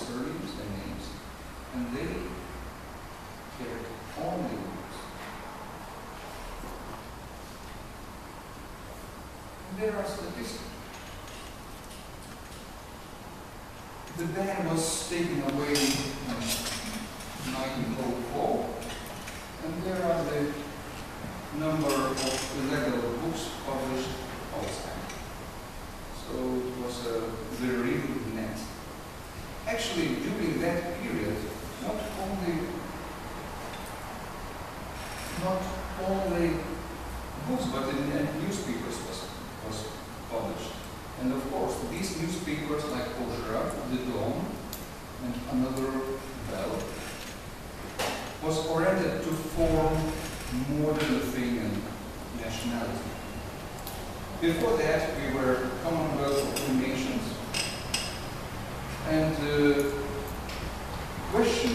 surnames, their names, and they cared only books. And there are statistics. The ban was taken away in 1904, and there are the number of illegal books published outside. So it was a very net. Actually, during that period, not only books, but in newspapers was published. And of course, these newspapers like Kodak, the Dawn, and another Bell, was oriented to form more than Lithuanian nationality. Before that, we were Commonwealth of two nations, and the question,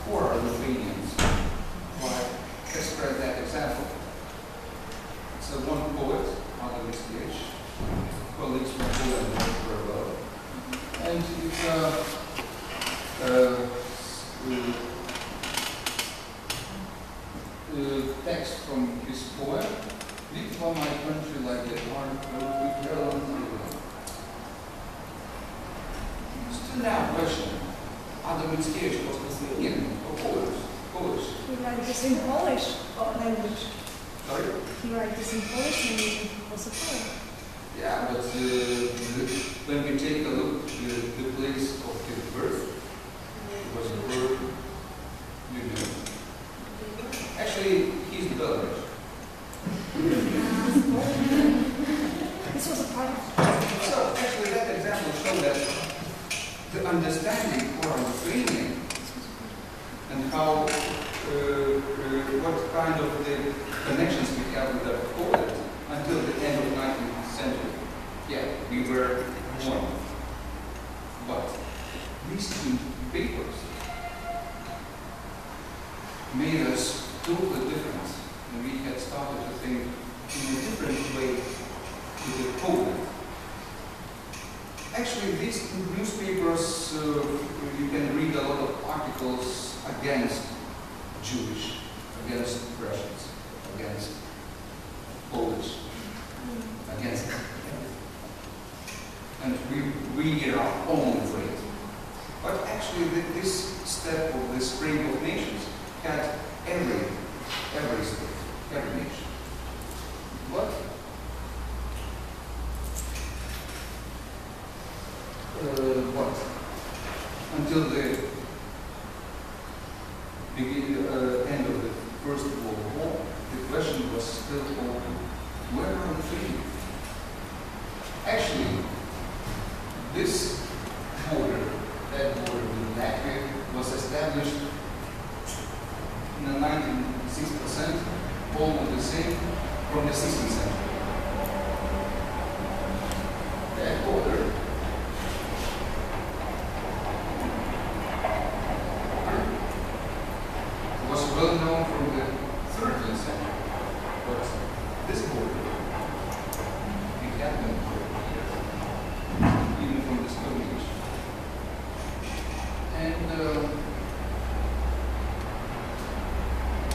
who are Lithuanians? Why express that example? It's a one poet, Adam Mickiewicz, colleagues from Poland very well, and it's a text from his poem, Lietuva, my country, like the heart. Still now question, Adam Mickiewicz was Lithuanian or Polish? He writes this in Polish language. Sorry? He writes this in Polish language and also Polish. Yeah, but when we take a look at the place of his birth, it was a word, you know. Actually, he's Belarus. This was a part of. So, actually, that example showed that the understanding for Lithuanian and how, what kind of the connections we have with the Poland until the end of the 19th century. Yeah, we were one. But these two papers made us totally different, and we had started to think in a different way with the Poland. Actually, these newspapers, you can read a lot of articles against Jewish, against Russians, against Polish, against, and we are our own afraid. But actually, this step of the Spring of Nations had every state, every nation. But until the end of the First World War, the question was still open: where are the freedom? Actually, this border, that border with Latvia, was established in the 1960%, almost the same from the 16th century. That border was well known from the 13th century, but this border, it happened here, even from the Stone Age. And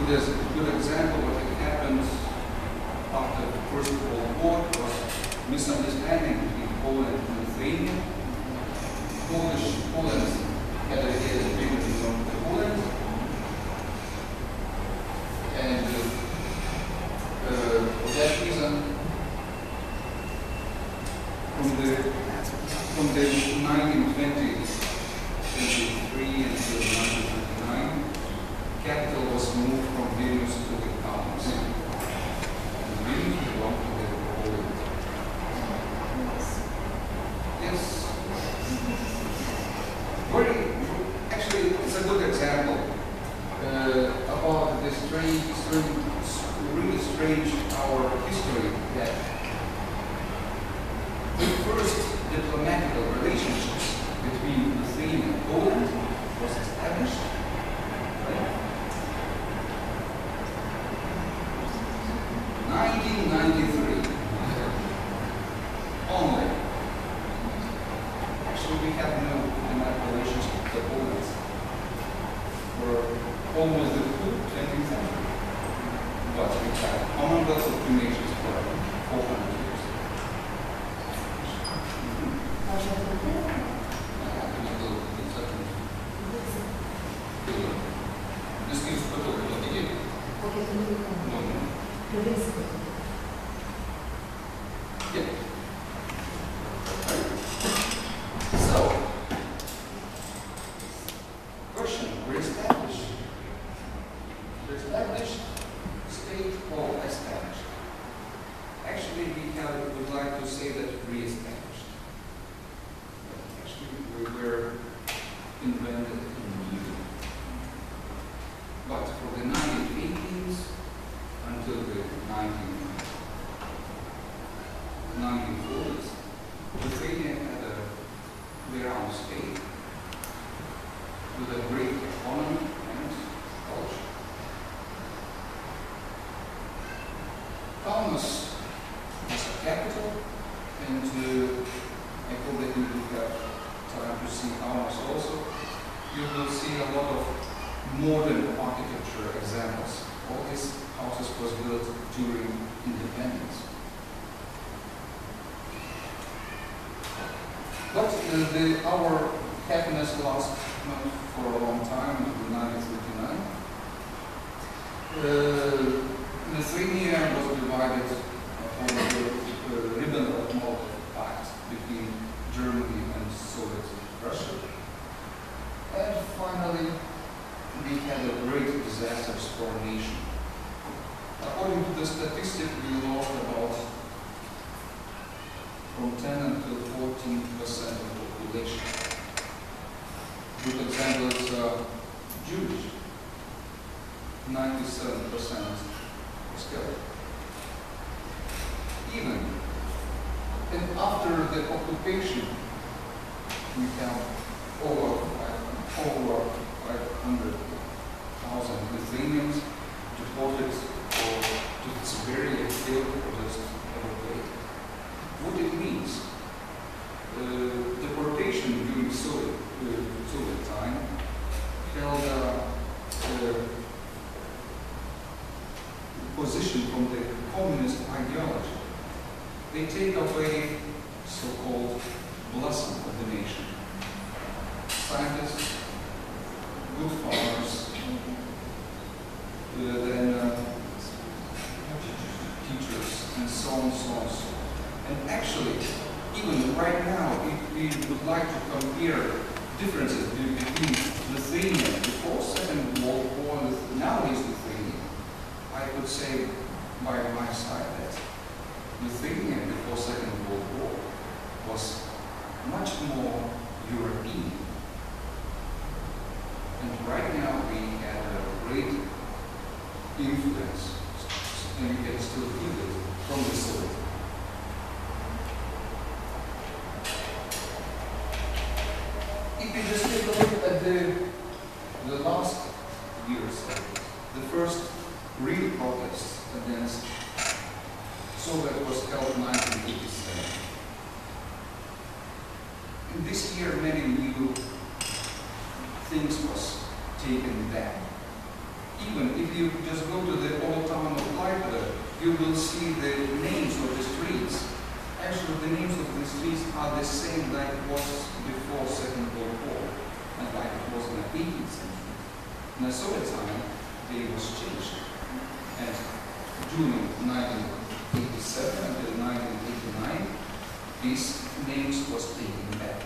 there's a good example of what happened after the First World War was misunderstanding between Poland and Lithuania. Poland had a agreement from Poland, and for that reason, from the 1920s, 23 until 1929, capital was moved from Vilnius to the towns. And Vilnius belonged to the Poland. Yes. Actually, it's a good example about this really strange our history that the first diplomatic relationships between Lithuania and Poland was established. Right? 1993. Only. Actually, Actually, we have no diplomatic relations with the Poland for almost the full 20th century. But we had commonwealth of two nations for 400 years. This gives photo of the game. No. Yeah. So, question, re-established. Re-established, state or established. Actually, would like to say that re-established. Actually, we were invented in new. But for the 1980s until the 1940s, Lithuania had a renowned state with a great economy and culture. Kaunas was a capital, and I hope that you will have time to see Kaunas also. You will see a lot of modern architecture examples. All these houses was built during independence. But our happiness lasted not for a long time, until 1939. Lithuania was divided on the Ribbentrop-Molotov Pact between Germany and Soviet Russia. And finally, we had a great disasters for our nation. According to the statistic, we lost about from 10 until 14% of the population. Good example is Jewish. 97% was killed. Even and after the occupation, we have over 500,000 Lithuanians deported or to Siberia, killed, or just evacuated. What it means? Deportation during Soviet time held a position from the communist ideology. They take away so-called blessing of the nation. Scientists, good farmers, then teachers, and so on, so on, so on. And actually, even right now, if we would like to compare differences between Lithuania before Second World War and nowadays Lithuania, I could say by my side that Lithuania before Second World War was much more European. And right now we have a great influence, and you can still feel it from the Soviet. If you just take a look at the last years, the first real protest against Soviet was held in 1987. And this year many new things was taken back. Even if you just go to the old town of Klaipēda, you will see the names of the streets. Actually, the names of the streets are the same like it was before Second World War, and like it was in the 18th century. In the Soviet time, they was changed. And during 1987 until 1989, these names was taken back.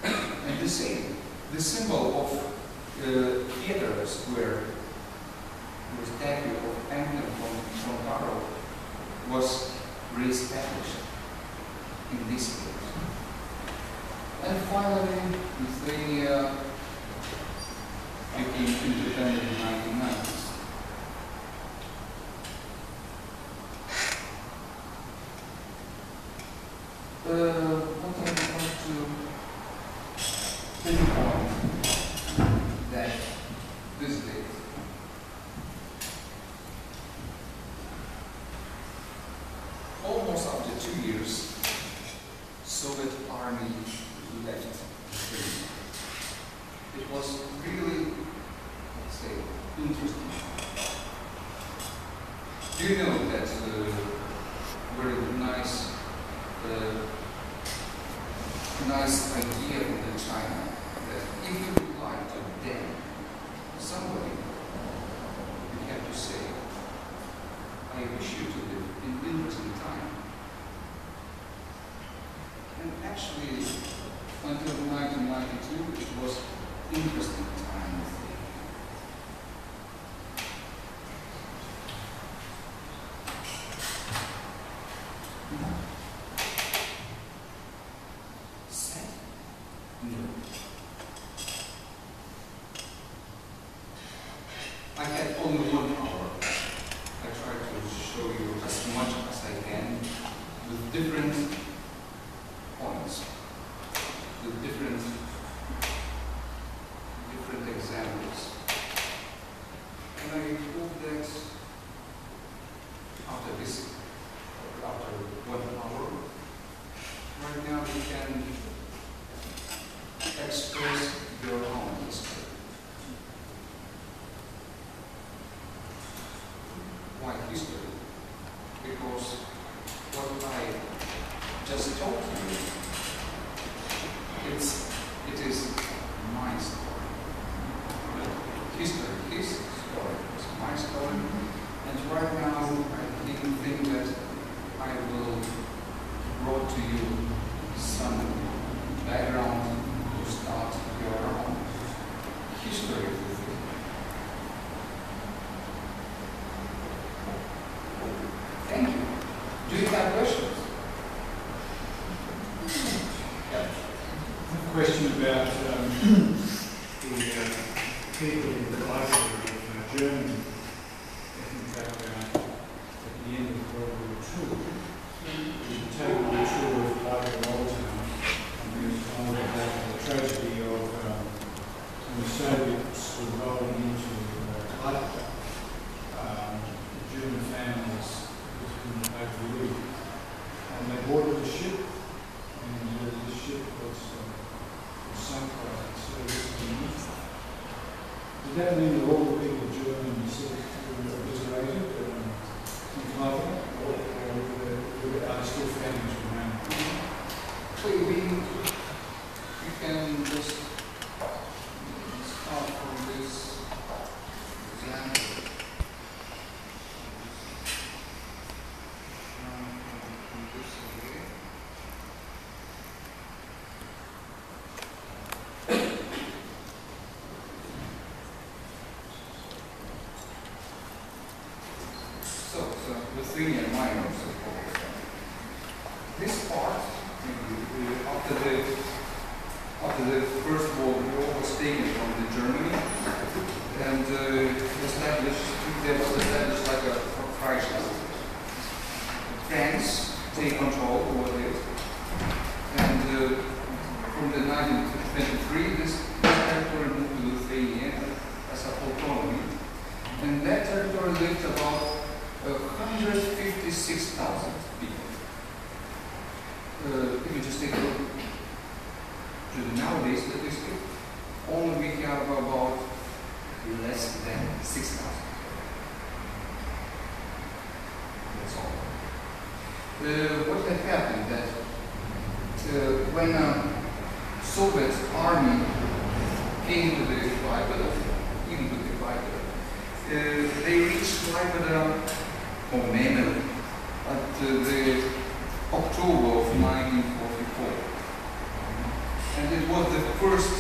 And the same, the symbol of theater square, the statue of Anton from Karol, was re-established in this case. And finally, Lithuania became independent in the 1990s. What I would like to pinpoint that this date. Almost after 2 years, Soviet army left it was really, let's say, interesting. Do you know that very nice idea in China that if you would like to damn somebody, you have to say, I wish you to live in interesting time. And actually, until 1992, it was interesting time. Sad? No. I had only 1 hour. I tried to show you as much as I can with different points, with different examples. And I hope that after 1 hour, right now we can express your own history. Why history? Because what I just told you, it is my story. History, his story, is my story. And right now, I even think that I will brought to you some background to start your own history of the thing. Thank you. Do you have questions? Yeah. A question about the people in the Klaipēda of Germany. In fact, at the end of World War II, we taken a tour of Lietuviešu, and we found out the tragedy of when the Soviets were rolling into Klaipēda, the German families was overruled, and they boarded the ship, and the ship was sunk by the Soviets beneath. Did that mean that all the people of Germany were obliterated in Klaipēda, or are there still families remaining? Maybe you can just start from this example. From this here. So Lithuanian minors, of course. This part, after the First World War, was taken from Germany and there was established like a crisis. France take control over it, and from the 1923, this territory moved to Lithuania as an autonomy, and that territory lived about 156,000 people. If you just take a look to the nowadays statistic, only we have about less than 6,000. That's all. What had happened that when Soviet army came to the Klaipēda, even to the Klaipēda, they reached Klaipēda or Mena at the October of 1944. And it was the first